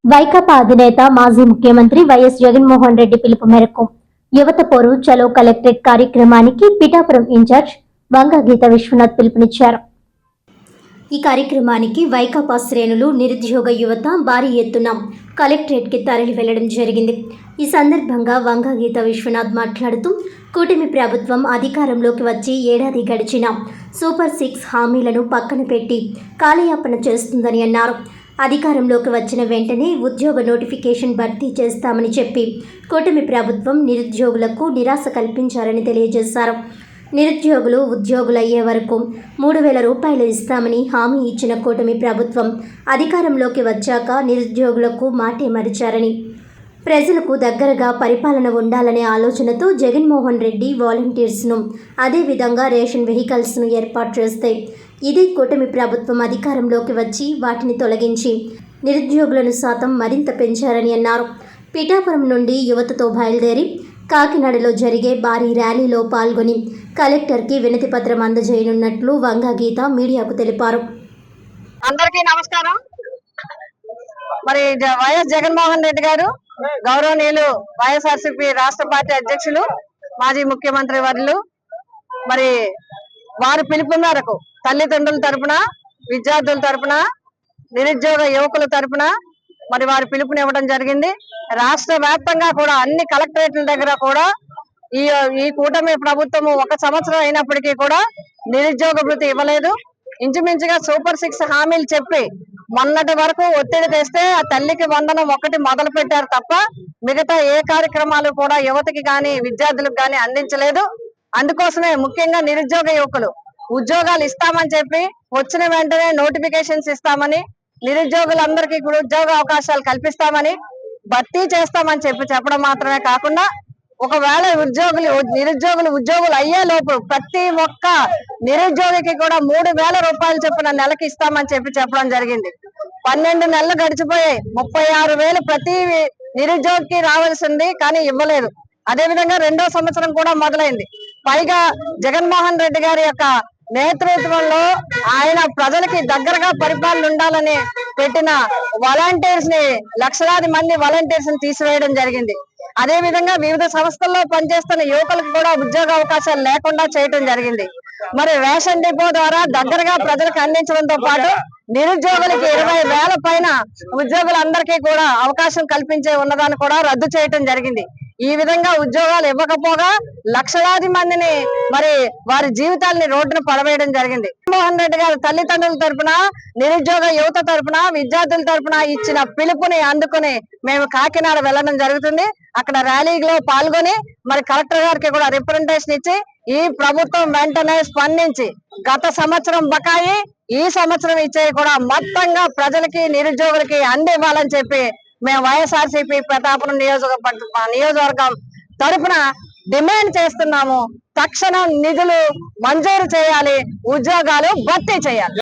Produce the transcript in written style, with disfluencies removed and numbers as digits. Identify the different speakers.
Speaker 1: వైకాపా అధినేత మాజీ ముఖ్యమంత్రి వైఎస్ జగన్మోహన్ రెడ్డి పిలుపు మేరకు యువత పోరు చలో కలెక్టరేట్ కార్యక్రమానికి పిఠాపురం ఇన్ఛార్జ్ వంగ గీత విశ్వనాథ్ పిలుపునిచ్చారు. ఈ కార్యక్రమానికి వైకాపా శ్రేణులు, నిరుద్యోగ యువత భారీ ఎత్తున కలెక్టరేట్కి తరలి వెళ్లడం జరిగింది. ఈ సందర్భంగా వంగ గీత విశ్వనాథ్ మాట్లాడుతూ, కూటమి ప్రభుత్వం అధికారంలోకి వచ్చి ఏడాది గడిచిన సూపర్ 6 హామీలను పక్కన పెట్టి కాలయాపన చేస్తుందని అన్నారు. అధికారంలోకి వచ్చిన వెంటనే ఉద్యోగ నోటిఫికేషన్ భర్తీ చేస్తామని చెప్పి కూటమి ప్రభుత్వం నిరుద్యోగులకు నిరాశ కల్పించారని తెలియజేశారు. నిరుద్యోగులు ఉద్యోగులయ్యే వరకు 3,000 రూపాయలు ఇస్తామని హామీ ఇచ్చిన కూటమి ప్రభుత్వం అధికారంలోకి వచ్చాక నిరుద్యోగులకు మాటే మరిచారని, ప్రజలకు దగ్గరగా పరిపాలన ఉండాలనే ఆలోచనతో జగన్మోహన్ రెడ్డి వాలంటీర్స్ను, అదేవిధంగా రేషన్ వెహికల్స్ను ఏర్పాటు చేస్తే ఇదే కూటమి ప్రభుత్వం అధికారంలోకి వచ్చి వాటిని తొలగించి నిరుద్యోగులను శాతం మరింత పెంచారని అన్నారు. పిఠాపురం నుండి యువతతో బయలుదేరి కాకినాడలో జరిగే భారీ ర్యాలీలో పాల్గొని కలెక్టర్కి వినతి పత్రం అందజేయనున్నట్లు వంగ గీత మీడియాకు తెలిపారు.
Speaker 2: అందరికీ నమస్కారం. మరి వైఎస్ జగన్మోహన్ రెడ్డి గారు గౌరవనీయులు వైఎస్ఆర్సీపీ రాష్ట్ర పార్టీ అధ్యక్షులు, మాజీ ముఖ్యమంత్రి వర్యులు, మరి వారి పిలుపు మేరకు తల్లిదండ్రుల తరపున, విద్యార్థుల తరపున, నిరుద్యోగ యువకుల తరపున మరి వారి పిలుపునివ్వడం జరిగింది. రాష్ట్ర వ్యాప్తంగా కూడా అన్ని కలెక్టరేట్ల దగ్గర కూడా ఈ కూటమి ప్రభుత్వము 1 సంవత్సరం అయినప్పటికీ కూడా నిరుద్యోగ భృతి ఇవ్వలేదు. ఇంచుమించుగా సూపర్ 6 హామీలు చెప్పి మొన్నటి వరకు ఒత్తిడి తెస్తే ఆ తల్లికి వందనం ఒకటి మొదలు పెట్టారు తప్ప మిగతా ఏ కార్యక్రమాలు కూడా యువతకి కానీ విద్యార్థులకు కానీ అందించలేదు. అందుకోసమే ముఖ్యంగా నిరుద్యోగ యువకులు ఉద్యోగాలు ఇస్తామని చెప్పి వచ్చిన వెంటనే నోటిఫికేషన్స్ ఇస్తామని, నిరుద్యోగులందరికీ కూడా ఉద్యోగ అవకాశాలు కల్పిస్తామని, భర్తీ చేస్తామని చెప్పడం మాత్రమే కాకుండా ఒకవేళ నిరుద్యోగులు ఉద్యోగులు అయ్యే లోపు ప్రతి ఒక్క నిరుద్యోగికి కూడా 3,000 రూపాయలు చొప్పున నెలకి ఇస్తామని చెప్పడం జరిగింది. 12 నెలలు గడిచిపోయాయి. 36,000 ప్రతి నిరుద్యోగికి రావాల్సింది కానీ ఇవ్వలేదు. అదేవిధంగా 2వ సంవత్సరం కూడా మొదలైంది. పైగా జగన్మోహన్ రెడ్డి గారి యొక్క నేతృత్వంలో ఆయన ప్రజలకి దగ్గరగా పరిపాలన ఉండాలని పెట్టిన వాలంటీర్స్ ని, లక్షలాది మంది వాలంటీర్స్ ని తీసివేయడం జరిగింది. అదే విధంగా వివిధ సంస్థల్లో పనిచేస్తున్న యువకులకు కూడా ఉద్యోగ అవకాశాలు లేకుండా చేయడం జరిగింది. మరి రేషన్ డిపో ద్వారా దగ్గరగా ప్రజలకు అందించడంతో పాటు నిరుద్యోగులకి 20,000 పైన ఉద్యోగులందరికీ కూడా అవకాశం కల్పించే ఉన్నదాన్ని కూడా రద్దు చేయడం జరిగింది. ఈ విధంగా ఉద్యోగాలు ఇవ్వకపోగా లక్షలాది మందిని మరి వారి జీవితాలని రోడ్డున పడవేయడం జరిగింది. జగన్మోహన్ రెడ్డి గారు తల్లిదండ్రుల తరపున, నిరుద్యోగ యువత తరపున, విద్యార్థుల తరపున ఇచ్చిన పిలుపుని అందుకుని మేము కాకినాడ వెళ్ళడం జరుగుతుంది. అక్కడ ర్యాలీలో పాల్గొని మరి కలెక్టర్ గారికి కూడా రిప్రజెంటేషన్ ఇచ్చి ఈ ప్రభుత్వం వెంటనే స్పందించి గత సంవత్సరం బకాయి, ఈ సంవత్సరం ఇచ్చే కూడా మొత్తంగా ప్రజలకి నిరుద్యోగులకి అందివ్వాలని చెప్పి మేము వైఎస్ఆర్సీపీ పిఠాపురం నియోజకవర్గం తరపున డిమాండ్ చేస్తున్నాము. తక్షణం నిధులు మంజూరు చేయాలి, ఉద్యోగాలు భర్తీ చేయాలి.